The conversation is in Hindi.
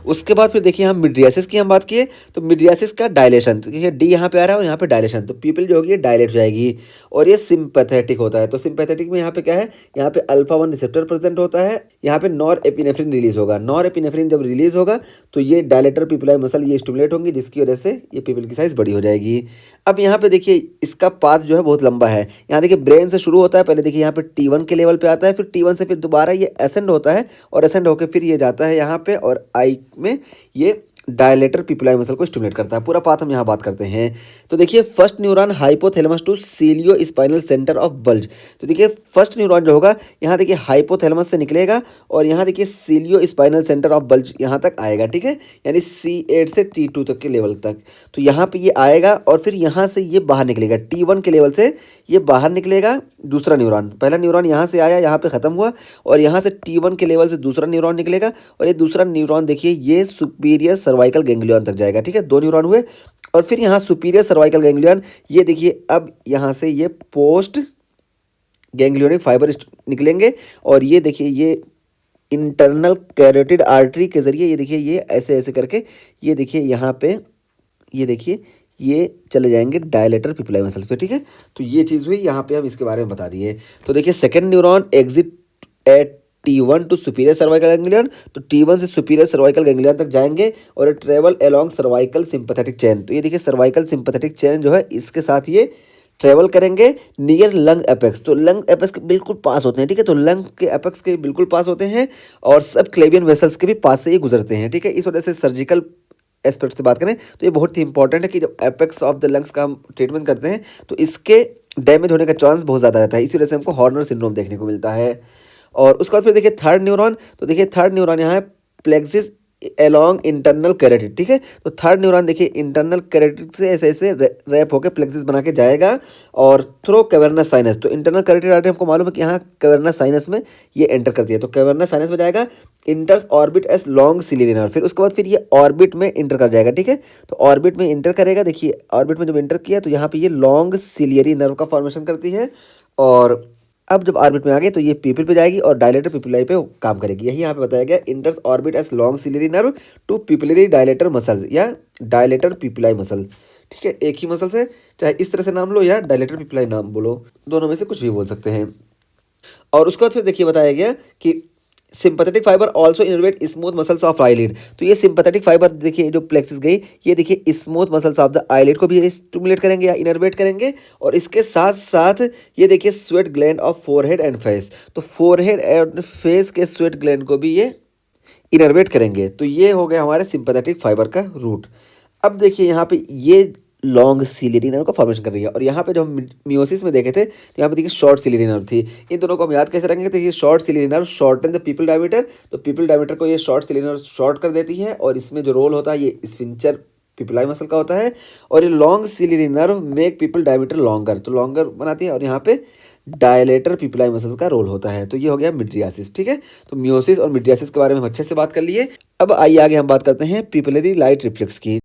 उसके बाद फिर देखिए हम मिड्रियासिस की हम बात किए तो मिड्रियासिस का डायलेशन, तो देखिए डी यहाँ पे आ रहा है और यहाँ पे डायलेशन, तो पीपल जो होगी ये डायलेट हो जाएगी और ये सिंपैथेटिक होता है। तो सिंपैथेटिक में यहाँ पे क्या है, यहाँ पे अल्फा 1 रिसेप्टर प्रेजेंट होता है, यहाँ पे नॉर एपिनेफ्रिन रिलीज होगा। नॉर एपिनेफ्रिन जब रिलीज होगा तो ये डायलेटर पिपलाई मसल ये स्टिमुलेट होंगी, जिसकी वजह से ये पीपल की साइज बड़ी हो जाएगी। अब यहाँ पे देखिए इसका पाथ जो है बहुत लंबा है। यहाँ देखिए ब्रेन से शुरू होता है, पहले देखिए यहाँ पे T1 के लेवल पे आता है, फिर T1 से फिर दोबारा ये असेंड होता है और असेंड होकर फिर ये जाता है यहाँ पे और आई में ये डायलेटर पिपलाई मसल को स्टिमुलेट करता है। पूरा पाथ हम यहाँ बात करते हैं। तो देखिए first neuron hypothalamus to ciliospinal centre of Budge. तो देखिए फर्स्ट न्यूरॉन जो होगा यहाँ देखिए हाइपोथैलेमस से निकलेगा और यहाँ देखिए सीलियो स्पाइनल सेंटर ऑफ बल्ज यहाँ तक आएगा, ठीक है, यानी C8 से T2 तक के लेवल तक। तो यहाँ पे ये आएगा और फिर यहाँ से ये बाहर निकलेगा, T1 के लेवल से ये बाहर निकलेगा दूसरा न्यूरॉन। पहला न्यूरॉन यहाँ से आया, यहाँ पे ख़त्म हुआ और यहाँ से T1 के लेवल से दूसरा न्यूरॉन निकलेगा और ये दूसरा न्यूरॉन देखिए ये सुपीरियर सर्वाइकल गैंग्लियन तक जाएगा, ठीक है। 2 न्यूरॉन हुए और फिर यहाँ सुपीरियर सर्वाइकल गैंग्लियन, ये देखिए अब यहाँ से ये पोस्ट गैंग्लियोनिक फाइबर निकलेंगे और ये देखिए ये इंटरनल कैरोटिड आर्टरी के जरिए ये देखिए ये ऐसे ऐसे करके ये देखिए यहाँ पे ये देखिए ये चले जाएंगे डायलेटर पिपलाई मसल्स पे, ठीक है। तो ये चीज़ हुई, यहाँ पे हम इसके बारे में बता दिए। तो देखिए second neuron exit at T1 to superior cervical ganglion, तो T1 से सुपीरियर सर्वाइकल गैंग्लियन तक जाएंगे और travel along cervical sympathetic chain. तो ये देखिए सर्वाइकल सिंपैथेटिक चेन जो है इसके साथ ये ट्रेवल करेंगे नियर लंग एपेक्स। तो लंग एपेक्स के बिल्कुल पास होते हैं, ठीक है, तो लंग के एपेक्स के बिल्कुल पास होते हैं और सब क्लेवियन वेसल्स के भी पास से ही गुजरते हैं, ठीक है। इस वजह से सर्जिकल एस्पेक्ट से बात करें तो ये बहुत ही इंपॉर्टेंट है कि जब एपेक्स ऑफ द लंग्स का हम ट्रीटमेंट करते हैं तो इसके डैमेज होने का चांस बहुत ज़्यादा रहता है, इसी वजह से हमको हॉर्नर सिंड्रोम देखने को मिलता है। और उसके बाद फिर देखिए थर्ड न्यूरॉन, तो देखिए थर्ड न्यूरॉन यहाँ है प्लेक्सिस अलोंग इंटरनल कैरोटिड, ठीक है। तो थर्ड न्यूरॉन देखिए इंटरनल कैरोटिड से ऐसे ऐसे रैप होकर प्लेक्सिस बना के जाएगा और थ्रो कैवर्नस साइनस। तो इंटरनल कैरोटिड आर्टरी हमको मालूम है कि यहाँ कैवर्नस साइनस में ये एंटर करती है, तो कैवर्नस साइनस में जाएगा, इंटर्स orbit as long ciliary nerve, फिर उसके बाद फिर ये ऑर्बिट में इंटर कर जाएगा, ठीक है। तो ऑर्बिट में इंटर करेगा, देखिए ऑर्बिट में जब इंटर किया तो यहाँ पे ये लॉन्ग सिलियरी नर्व का फॉर्मेशन करती है और अब जब ऑर्बिट में आ गए तो ये पीपल पे जाएगी और डायलेटर पिपलाई पे काम करेगी। यही यहाँ पे बताया गया enters orbit as long ciliary nerve to pupillary dilator muscle या डायलेटर पिपलाई मसल, ठीक है। एक ही मसल से चाहे इस तरह से नाम लो या डायलेटर पिपलाई नाम बोलो, दोनों में से कुछ भी बोल सकते हैं। और उसके बाद फिर देखिए बताया गया कि sympathetic fibre also innervate smooth muscles of eyelid. तो ये सिंपैथेटिक फाइबर देखिए जो प्लेक्सिस गई ये देखिए smooth muscles of the eyelid को भी स्टिमुलेट करेंगे या इनर्वेट करेंगे और इसके साथ साथ ये देखिए sweat gland of forehead and face. तो फोरहेड एंड फेस के स्वेट ग्लैंड को भी ये इनर्वेट करेंगे। तो ये हो गया हमारे सिंपैथेटिक फाइबर का रूट। अब देखिए यहाँ पे ये लॉन्ग सिलियरी नर्व का फॉर्मेशन कर रही है और यहाँ पे जो हम मियोसिस में देखे थे तो यहाँ पे देखिए शॉर्ट सिलियरी नर्व थी। इन दोनों को हम याद कैसे रखेंगे, तो ये short ciliary nerve shorten the people diameter, तो पीपल डायमीटर को ये शॉर्ट सिलियरी नर्व शॉर्ट कर देती है और इसमें जो रोल होता है ये स्फिंक्टर पिपलाई मसल का होता है और ये long ciliary nerve make people diameter longer, तो लॉन्गर बनाती है और यहाँ पे डायलेटर पिपलाई मसल का रोल होता है। तो ये हो गया मिड्रियासिस, ठीक है। तो मियोसिस और मिड्रियासिस के बारे में हम अच्छे से बात कर लिए। अब आइए आगे हम बात करते हैं पिपलरी लाइट रिफ्लेक्स की।